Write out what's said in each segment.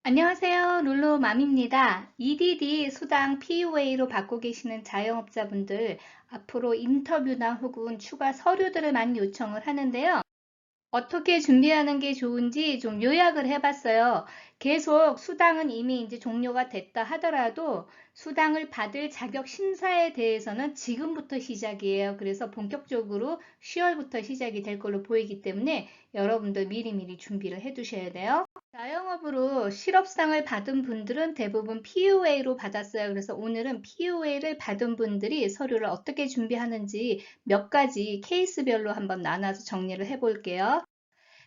안녕하세요. 룰루맘입니다. EDD 수당 PUA로 받고 계시는 자영업자분들 앞으로 인터뷰나 혹은 추가 서류들을 많이 요청을 하는데요. 어떻게 준비하는 게 좋은지 좀 요약을 해봤어요. 계속 수당은 이미 이제 종료가 됐다 하더라도 수당을 받을 자격 심사에 대해서는 지금부터 시작이에요. 그래서 본격적으로 10월부터 시작이 될 걸로 보이기 때문에 여러분들 미리미리 준비를 해 두셔야 돼요. 자영업으로 실업상을 받은 분들은 대부분 PUA로 받았어요. 그래서 오늘은 PUA를 받은 분들이 서류를 어떻게 준비하는지 몇 가지 케이스별로 한번 나눠서 정리를 해 볼게요.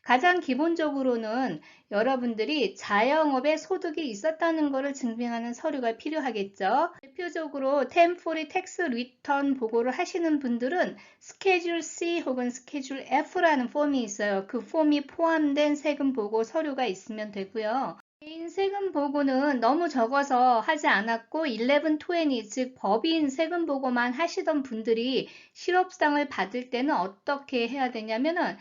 가장 기본적으로는 여러분들이 자영업에 소득이 있었다는 것을 증명하는 서류가 필요하겠죠. 대표적으로 Temporary Tax Return 보고를 하시는 분들은 스케줄 C 혹은 스케줄 F라는 폼이 있어요. 그 폼이 포함된 세금 보고 서류가 있으면 되고요. 개인 세금 보고는 너무 적어서 하지 않았고 1120, 즉 법인 세금 보고만 하시던 분들이 실업수당을 받을 때는 어떻게 해야 되냐면은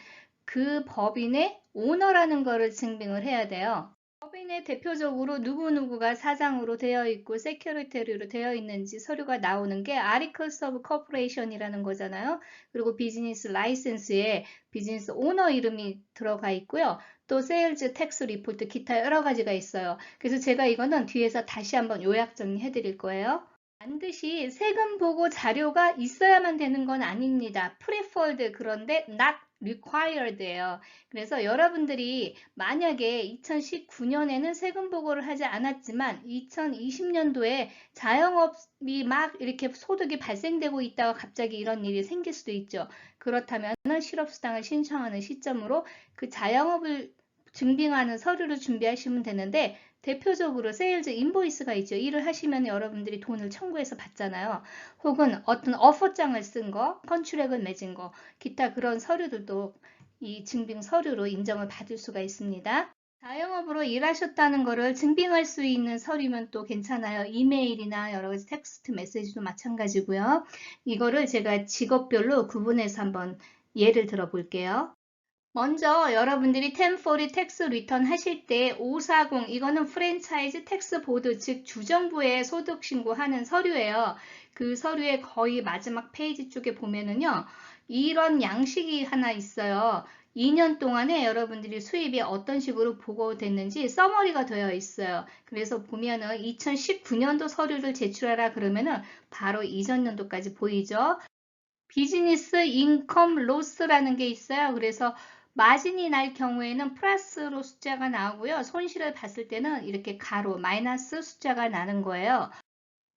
그 법인의 오너라는 것을 증명을 해야 돼요. 법인의 대표적으로 누구누구가 사장으로 되어 있고 세큐리티로 되어 있는지 서류가 나오는 게 Articles of Corporation이라는 거잖아요. 그리고 비즈니스 라이센스에 비즈니스 오너 이름이 들어가 있고요. 또 세일즈 텍스 리포트 기타 여러 가지가 있어요. 그래서 제가 이거는 뒤에서 다시 한번 요약 정리해 드릴 거예요. 반드시 세금 보고 자료가 있어야만 되는 건 아닙니다. preferred 그런데 not required예요. 그래서 여러분들이 만약에 2019년에는 세금 보고를 하지 않았지만 2020년도에 자영업이 막 이렇게 소득이 발생되고 있다가 갑자기 이런 일이 생길 수도 있죠. 그렇다면 실업수당을 신청하는 시점으로 그 자영업을 증빙하는 서류를 준비하시면 되는데 대표적으로 세일즈 인보이스가 있죠. 일을 하시면 여러분들이 돈을 청구해서 받잖아요. 혹은 어떤 어퍼장을 쓴 거, 컨트랙을 맺은 거, 기타 그런 서류들도 이 증빙 서류로 인정을 받을 수가 있습니다. 자영업으로 일하셨다는 것을 증빙할 수 있는 서류면 또 괜찮아요. 이메일이나 여러 가지 텍스트 메시지도 마찬가지고요. 이거를 제가 직업별로 구분해서 한번 예를 들어 볼게요. 먼저 여러분들이 템포리 텍스 리턴 하실 때 540 이거는 프랜차이즈 텍스 보드 즉 주정부에 소득 신고하는 서류예요. 그 서류의 거의 마지막 페이지 쪽에 보면은요. 이런 양식이 하나 있어요. 2년 동안에 여러분들이 수입이 어떤 식으로 보고됐는지 서머리가 되어 있어요. 그래서 보면은 2019년도 서류를 제출하라 그러면은 바로 이전 연도까지 보이죠. 비즈니스 인컴 로스라는 게 있어요. 그래서 마진이 날 경우에는 플러스로 숫자가 나오고요. 손실을 봤을 때는 이렇게 가로 마이너스 숫자가 나는 거예요.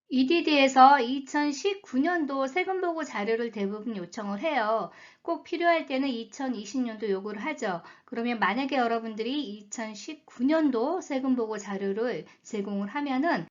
EDD에서 2019년도 세금 보고 자료를 대부분 요청을 해요. 꼭 필요할 때는 2020년도 요구를 하죠. 그러면 만약에 여러분들이 2019년도 세금 보고 자료를 제공을 하면은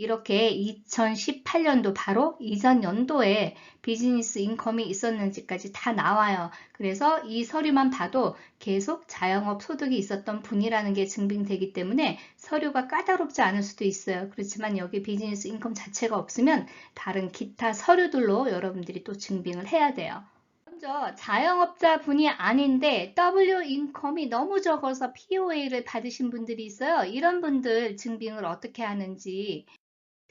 이렇게 2018년도 바로 이전 연도에 비즈니스 인컴이 있었는지까지 다 나와요. 그래서 이 서류만 봐도 계속 자영업 소득이 있었던 분이라는 게 증빙되기 때문에 서류가 까다롭지 않을 수도 있어요. 그렇지만 여기 비즈니스 인컴 자체가 없으면 다른 기타 서류들로 여러분들이 또 증빙을 해야 돼요. 먼저 자영업자 분이 아닌데 W 인컴이 너무 적어서 POA를 받으신 분들이 있어요. 이런 분들 증빙을 어떻게 하는지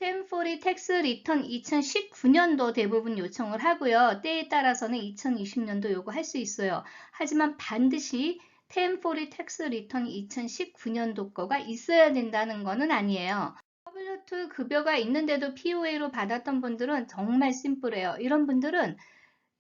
템포리 텍스 리턴 2019년도 대부분 요청을 하고요. 때에 따라서는 2020년도 요구할 수 있어요. 하지만 반드시 템포리 텍스 리턴 2019년도 거가 있어야 된다는 거는 아니에요. W2 급여가 있는데도 POA로 받았던 분들은 정말 심플해요. 이런 분들은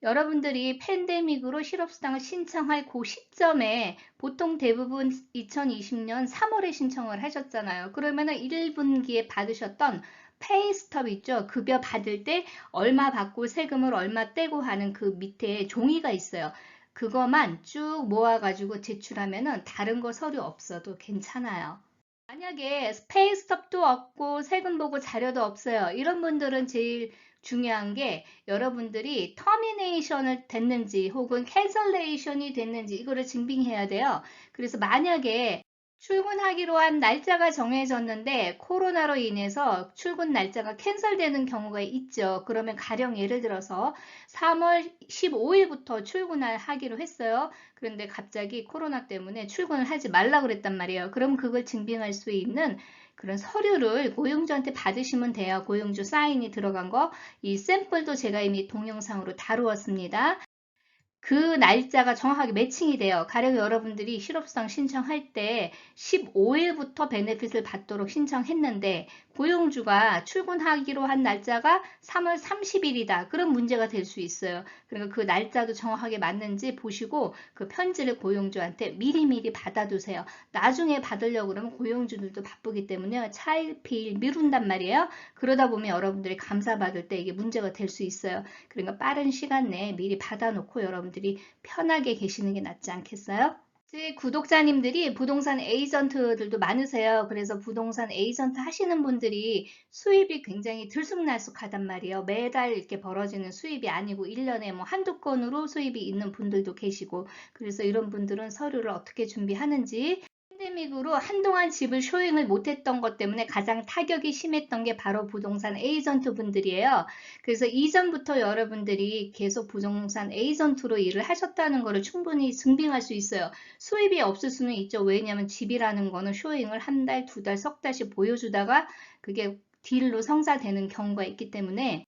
여러분들이 팬데믹으로 실업수당을 신청할 그 시점에 보통 대부분 2020년 3월에 신청을 하셨잖아요. 그러면은 1분기에 받으셨던 페이스톱 있죠? 급여 받을 때 얼마 받고 세금을 얼마 떼고 하는 그 밑에 종이가 있어요. 그거만 쭉 모아가지고 제출하면은 다른 거 서류 없어도 괜찮아요. 만약에 페이스톱도 없고 세금 보고 자료도 없어요. 이런 분들은 제일 중요한 게 여러분들이 터미네이션을 됐는지 혹은 캔슬레이션이 됐는지 이거를 증빙해야 돼요. 그래서 만약에 출근하기로 한 날짜가 정해졌는데 코로나로 인해서 출근 날짜가 캔슬되는 경우가 있죠. 그러면 가령 예를 들어서 3월 15일부터 출근을 하기로 했어요. 그런데 갑자기 코로나 때문에 출근을 하지 말라 그랬단 말이에요. 그럼 그걸 증빙할 수 있는 그런 서류를 고용주한테 받으시면 돼요. 고용주 사인이 들어간 거. 이 샘플도 제가 이미 동영상으로 다루었습니다. 그 날짜가 정확하게 매칭이 돼요. 가령 여러분들이 실업수당 신청할 때 15일부터 베네핏을 받도록 신청했는데 고용주가 출근하기로 한 날짜가 3월 30일이다. 그런 문제가 될 수 있어요. 그러니까 그 날짜도 정확하게 맞는지 보시고 그 편지를 고용주한테 미리미리 받아두세요. 나중에 받으려고 그러면 고용주들도 바쁘기 때문에 차일피일 미룬단 말이에요. 그러다 보면 여러분들이 감사받을 때 이게 문제가 될 수 있어요. 그러니까 빠른 시간 내에 미리 받아놓고 여러분들이 편하게 계시는 게 낫지 않겠어요? 제 구독자님들이 부동산 에이전트들도 많으세요. 그래서 부동산 에이전트 하시는 분들이 수입이 굉장히 들쑥날쑥하단 말이에요. 매달 이렇게 벌어지는 수입이 아니고 1년에 뭐 한두 건으로 수입이 있는 분들도 계시고, 그래서 이런 분들은 서류를 어떻게 준비하는지, 팬데믹으로 한동안 집을 쇼잉을 못했던 것 때문에 가장 타격이 심했던 게 바로 부동산 에이전트 분들이에요. 그래서 이전부터 여러분들이 계속 부동산 에이전트로 일을 하셨다는 것을 충분히 증빙할 수 있어요. 수입이 없을 수는 있죠. 왜냐하면 집이라는 거는 쇼잉을 한 달, 두 달, 석 달씩 보여주다가 그게 딜로 성사되는 경우가 있기 때문에,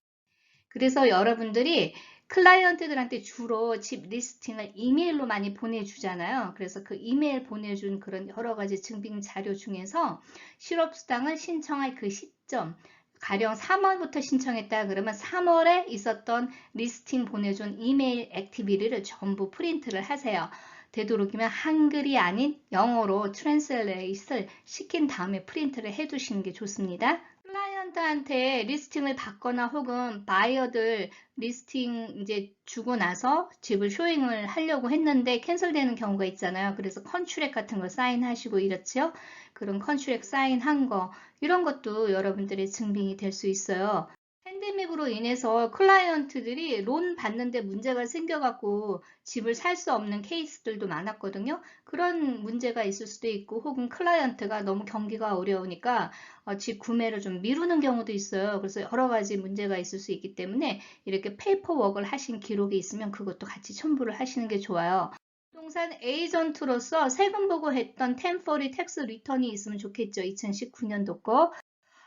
그래서 여러분들이 클라이언트들한테 주로 집 리스팅을 이메일로 많이 보내주잖아요. 그래서 그 이메일 보내준 그런 여러 가지 증빙 자료 중에서 실업수당을 신청할 그 시점, 가령 3월부터 신청했다 그러면 3월에 있었던 리스팅 보내준 이메일 액티비티를 전부 프린트를 하세요. 되도록이면 한글이 아닌 영어로 트랜슬레이트를 시킨 다음에 프린트를 해두시는 게 좋습니다. 클라이언트한테 리스팅을 받거나 혹은 바이어들 리스팅 이제 주고 나서 집을 쇼잉을 하려고 했는데 캔슬되는 경우가 있잖아요. 그래서 컨트랙 같은 거 사인하시고 이렇죠. 그런 컨트랙 사인한 거 이런 것도 여러분들의 증빙이 될 수 있어요. 팬데믹으로 인해서 클라이언트들이 론 받는데 문제가 생겨갖고 집을 살 수 없는 케이스들도 많았거든요. 그런 문제가 있을 수도 있고 혹은 클라이언트가 너무 경기가 어려우니까 집 구매를 좀 미루는 경우도 있어요. 그래서 여러 가지 문제가 있을 수 있기 때문에 이렇게 페이퍼워크를 하신 기록이 있으면 그것도 같이 첨부를 하시는 게 좋아요. 부동산 에이전트로서 세금 보고했던 1040 텍스 리턴이 있으면 좋겠죠. 2019년도 거.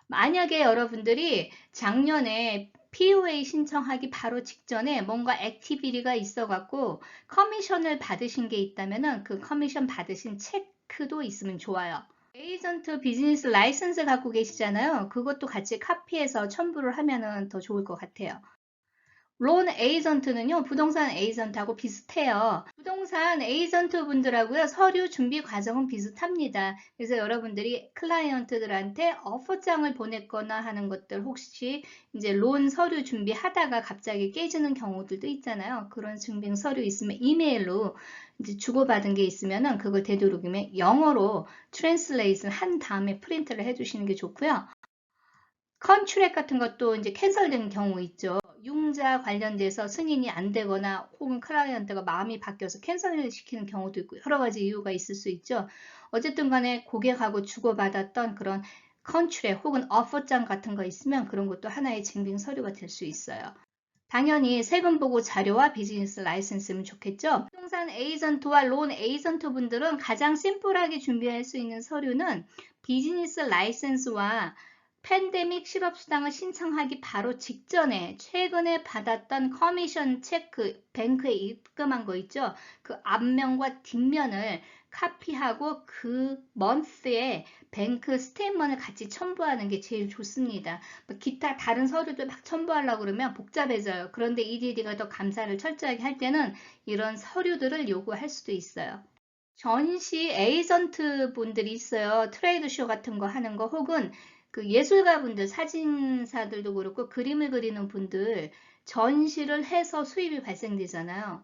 만약에 여러분들이 작년에 POA 신청하기 바로 직전에 뭔가 액티비티가 있어갖고 커미션을 받으신 게 있다면은 그 커미션 받으신 체크도 있으면 좋아요. 에이전트 비즈니스 라이선스 갖고 계시잖아요. 그것도 같이 카피해서 첨부를 하면은 더 좋을 것 같아요. 론 에이전트는요, 부동산 에이전트하고 비슷해요. 부동산 에이전트 분들하고요, 서류 준비 과정은 비슷합니다. 그래서 여러분들이 클라이언트들한테 오퍼장을 보냈거나 하는 것들 혹시 이제 론 서류 준비하다가 갑자기 깨지는 경우들도 있잖아요. 그런 증빙 서류 있으면 이메일로 이제 주고받은 게 있으면은 그걸 되도록이면 영어로 트랜슬레이션 한 다음에 프린트를 해주시는 게 좋고요. 컨트랙 같은 것도 이제 캔슬된 경우 있죠. 융자 관련돼서 승인이 안 되거나 혹은 클라이언트가 마음이 바뀌어서 캔슬을 시키는 경우도 있고 여러 가지 이유가 있을 수 있죠. 어쨌든 간에 고객하고 주고받았던 그런 컨트랙 혹은 오퍼장 같은 거 있으면 그런 것도 하나의 증빙 서류가 될 수 있어요. 당연히 세금 보고 자료와 비즈니스 라이센스면 좋겠죠. 부동산 에이전트와 론 에이전트 분들은 가장 심플하게 준비할 수 있는 서류는 비즈니스 라이센스와 팬데믹 실업수당을 신청하기 바로 직전에 최근에 받았던 커미션 체크, 뱅크에 입금한 거 있죠. 그 앞면과 뒷면을 카피하고 그 먼스에 뱅크 스테이트먼을 같이 첨부하는 게 제일 좋습니다. 기타 다른 서류들 막 첨부하려고 그러면 복잡해져요. 그런데 EDD가 더 감사를 철저하게 할 때는 이런 서류들을 요구할 수도 있어요. 전시 에이전트 분들이 있어요. 트레이드쇼 같은 거 하는 거 혹은 그 예술가 분들, 사진사들도 그렇고 그림을 그리는 분들 전시를 해서 수입이 발생되잖아요.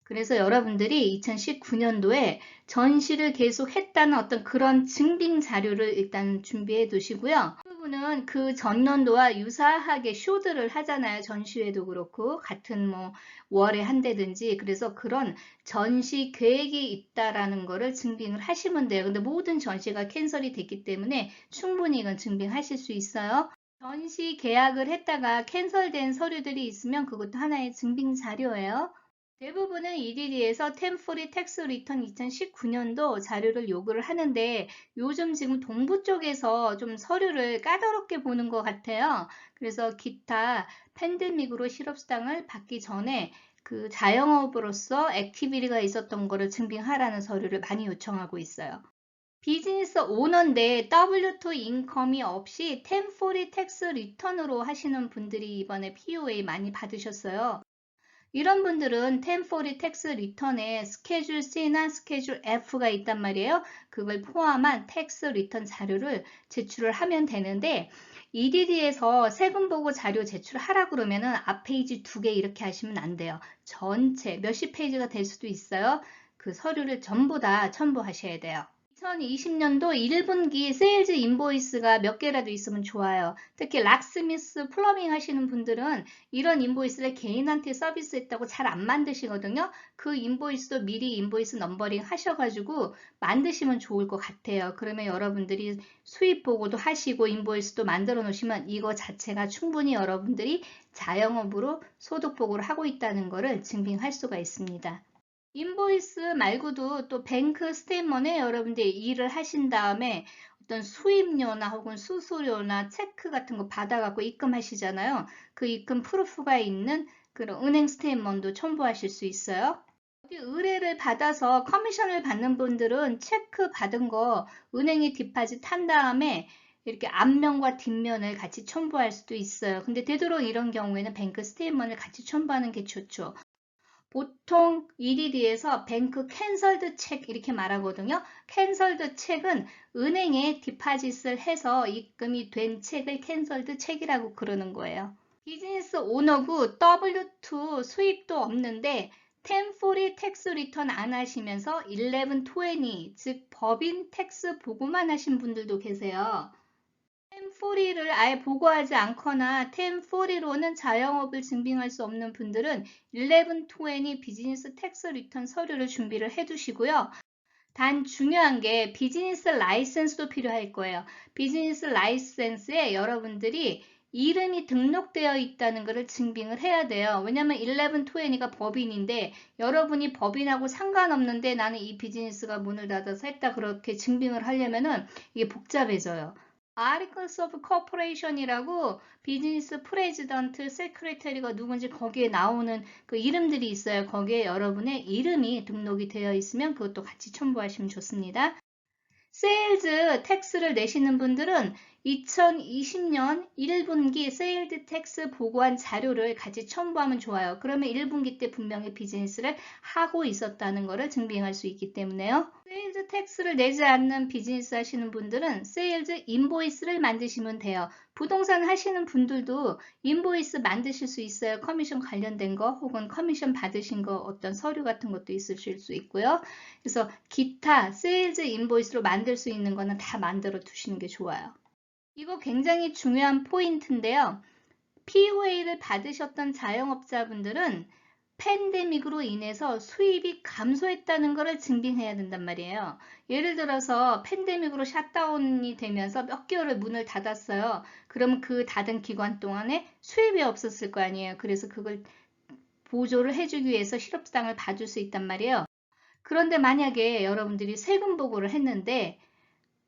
그래서 여러분들이 2019년도에 전시를 계속 했다는 어떤 그런 증빙 자료를 일단 준비해 두시고요. 대부분은 그 전년도와 유사하게 쇼들을 하잖아요. 전시회도 그렇고 같은 뭐 월에 한다든지. 그래서 그런 전시 계획이 있다라는 거를 증빙을 하시면 돼요. 근데 모든 전시가 캔슬이 됐기 때문에 충분히 이건 증빙하실 수 있어요. 전시 계약을 했다가 캔슬된 서류들이 있으면 그것도 하나의 증빙 자료예요. 대부분은 EDD에서 템포리 텍스 리턴 2019년도 자료를 요구를 하는데 요즘 지금 동부 쪽에서 좀 서류를 까다롭게 보는 것 같아요. 그래서 기타 팬데믹으로 실업수당을 받기 전에 그 자영업으로서 액티비티가 있었던 거를 증빙하라는 서류를 많이 요청하고 있어요. 비즈니스 오너인데 W2 인컴이 없이 템포리 텍스 리턴으로 하시는 분들이 이번에 POA 많이 받으셨어요. 이런 분들은 템포리 텍스 리턴에 스케줄 C나 스케줄 F가 있단 말이에요. 그걸 포함한 텍스 리턴 자료를 제출을 하면 되는데 EDD에서 세금 보고 자료 제출하라 그러면은 앞 페이지 2개 이렇게 하시면 안 돼요. 전체 몇십 페이지가 될 수도 있어요. 그 서류를 전부 다 첨부하셔야 돼요. 2020년도 1분기 세일즈 인보이스가 몇 개라도 있으면 좋아요. 특히 락스미스 플러밍 하시는 분들은 이런 인보이스를 개인한테 서비스했다고 잘 안 만드시거든요. 그 인보이스도 미리 인보이스 넘버링 하셔가지고 만드시면 좋을 것 같아요. 그러면 여러분들이 수입 보고도 하시고 인보이스도 만들어 놓으시면 이거 자체가 충분히 여러분들이 자영업으로 소득 보고를 하고 있다는 것을 증빙할 수가 있습니다. 인보이스 말고도 또 뱅크 스테이트먼에 여러분들이 일을 하신 다음에 어떤 수입료나 혹은 수수료나 체크 같은 거 받아갖고 입금하시잖아요. 그 입금 프루프가 있는 그런 은행 스테이트먼도 첨부하실 수 있어요. 어디 의뢰를 받아서 커미션을 받는 분들은 체크 받은 거 은행에 디파짓 한 다음에 이렇게 앞면과 뒷면을 같이 첨부할 수도 있어요. 근데 되도록 이런 경우에는 뱅크 스테이트먼을 같이 첨부하는 게 좋죠. 보통 EDD에서 뱅크 캔설드 책 이렇게 말하거든요. 캔설드 책은 은행에 디파짓을 해서 입금이 된 책을 캔설드 책이라고 그러는 거예요. 비즈니스 오너고 W2 수입도 없는데 템포리 텍스 리턴 안 하시면서 1120, 즉 법인 텍스 보고만 하신 분들도 계세요. 템포리를 아예 보고하지 않거나 템포리로는 자영업을 증빙할 수 없는 분들은 1120 비즈니스 텍스 리턴 서류를 준비를 해 두시고요. 단 중요한 게 비즈니스 라이센스도 필요할 거예요. 비즈니스 라이센스에 여러분들이 이름이 등록되어 있다는 것을 증빙을 해야 돼요. 왜냐하면 1120가 법인인데 여러분이 법인하고 상관없는데 나는 이 비즈니스가 문을 닫아서 했다 그렇게 증빙을 하려면은 이게 복잡해져요. Articles of Corporation이라고 비즈니스 프레지던트, 세크레터리가 누군지 거기에 나오는 그 이름들이 있어요. 거기에 여러분의 이름이 등록이 되어 있으면 그것도 같이 첨부하시면 좋습니다. 세일즈 텍스를 내시는 분들은 2020년 1분기 세일즈 텍스 보고한 자료를 같이 첨부하면 좋아요. 그러면 1분기 때 분명히 비즈니스를 하고 있었다는 것을 증빙할 수 있기 때문에요. 세일즈 텍스를 내지 않는 비즈니스 하시는 분들은 세일즈 인보이스를 만드시면 돼요. 부동산 하시는 분들도 인보이스 만드실 수 있어요. 커미션 관련된 거 혹은 커미션 받으신 거 어떤 서류 같은 것도 있으실 수 있고요. 그래서 기타 세일즈 인보이스로 만들 수 있는 거는 다 만들어 두시는 게 좋아요. 이거 굉장히 중요한 포인트인데요. POA를 받으셨던 자영업자분들은 팬데믹으로 인해서 수입이 감소했다는 것을 증빙해야 된단 말이에요. 예를 들어서 팬데믹으로 샷다운이 되면서 몇 개월을 문을 닫았어요. 그러면 그 닫은 기간 동안에 수입이 없었을 거 아니에요. 그래서 그걸 보조를 해주기 위해서 실업수당을 받을 수 있단 말이에요. 그런데 만약에 여러분들이 세금 보고를 했는데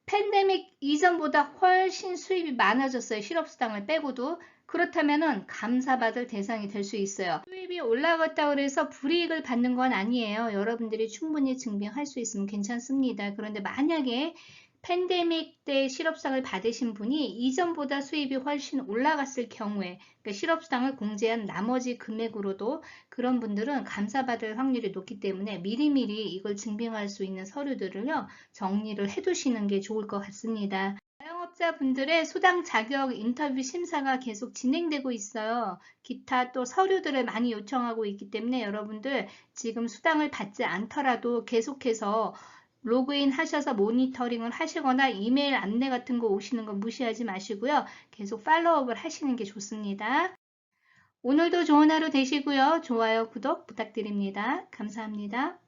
팬데믹 이전보다 훨씬 수입이 많아졌어요. 실업수당을 빼고도. 그렇다면 감사받을 대상이 될 수 있어요. 수입이 올라갔다고 해서 불이익을 받는 건 아니에요. 여러분들이 충분히 증빙할 수 있으면 괜찮습니다. 그런데 만약에 팬데믹 때 실업수당을 받으신 분이 이전보다 수입이 훨씬 올라갔을 경우에 그러니까 실업수당을 공제한 나머지 금액으로도 그런 분들은 감사받을 확률이 높기 때문에 미리미리 이걸 증빙할 수 있는 서류들을요 정리를 해두시는 게 좋을 것 같습니다. 자영업자분들의 수당 자격 인터뷰 심사가 계속 진행되고 있어요. 기타 또 서류들을 많이 요청하고 있기 때문에 여러분들 지금 수당을 받지 않더라도 계속해서 로그인 하셔서 모니터링을 하시거나 이메일 안내 같은 거 오시는 거 무시하지 마시고요. 계속 팔로우업을 하시는 게 좋습니다. 오늘도 좋은 하루 되시고요. 좋아요, 구독 부탁드립니다. 감사합니다.